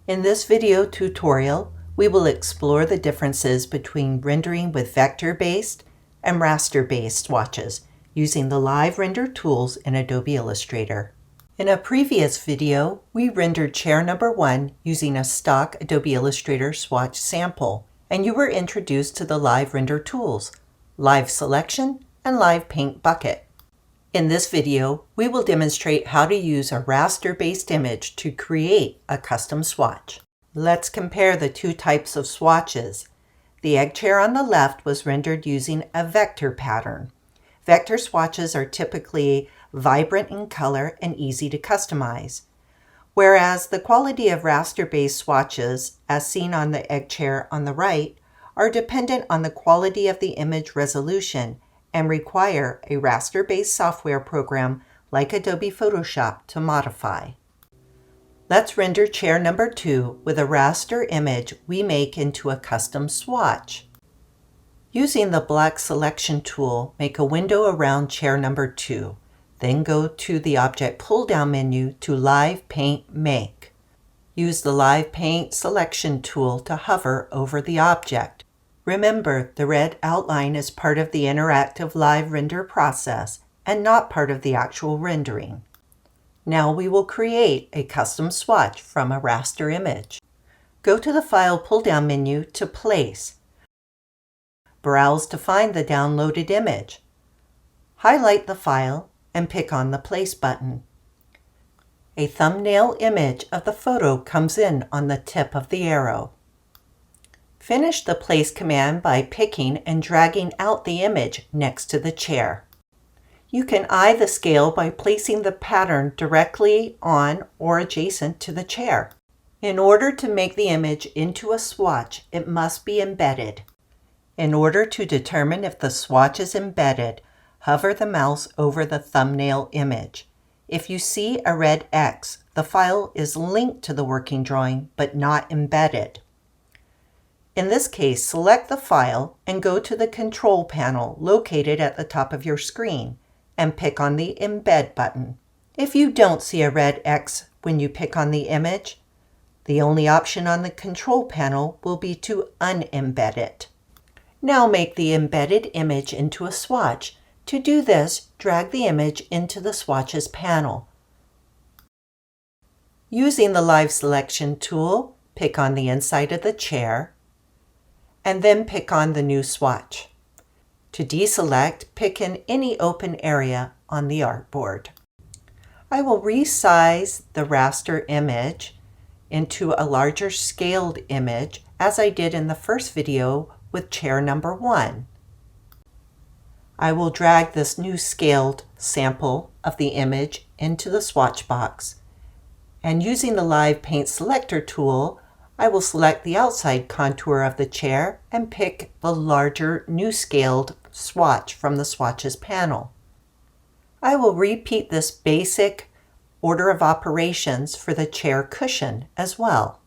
In this video tutorial, we will explore the differences between rendering with vector-based and raster-based swatches using the live render tools in Adobe Illustrator. In a previous video, we rendered chair number 1 using a stock Adobe Illustrator swatch sample, and you were introduced to the live render tools, live selection, and live paint bucket. In this video, we will demonstrate how to use a raster-based image to create a custom swatch. Let's compare the two types of swatches. The egg chair on the left was rendered using a vector pattern. Vector swatches are typically vibrant in color and easy to customize, whereas the quality of raster-based swatches, as seen on the egg chair on the right, are dependent on the quality of the image resolution and require a raster-based software program like Adobe Photoshop to modify. Let's render chair number 2 with a raster image we make into a custom swatch. Using the black selection tool, make a window around chair number 2. Then go to the Object pull-down menu to Live Paint Make. Use the Live Paint selection tool to hover over the object. Remember, the red outline is part of the interactive live render process and not part of the actual rendering. Now we will create a custom swatch from a raster image. Go to the File pull-down menu to Place. Browse to find the downloaded image. Highlight the file and pick on the Place button. A thumbnail image of the photo comes in on the tip of the arrow. Finish the Place command by picking and dragging out the image next to the chair. You can eye the scale by placing the pattern directly on or adjacent to the chair. In order to make the image into a swatch, it must be embedded. In order to determine if the swatch is embedded, hover the mouse over the thumbnail image. If you see a red X, the file is linked to the working drawing but not embedded. In this case, select the file and go to the Control panel located at the top of your screen and pick on the Embed button. If you don't see a red X when you pick on the image, the only option on the Control panel will be to unembed it. Now make the embedded image into a swatch. To do this, drag the image into the Swatches panel. Using the Live Selection tool, pick on the inside of the chair, and then pick on the new swatch. To deselect, pick in any open area on the artboard. I will resize the raster image into a larger scaled image as I did in the first video with chair number 1. I will drag this new scaled sample of the image into the swatch box, and using the Live Paint Selector tool, I will select the outside contour of the chair and pick the larger new scaled swatch from the Swatches panel. I will repeat this basic order of operations for the chair cushion as well.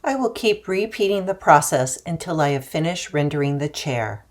I will keep repeating the process until I have finished rendering the chair.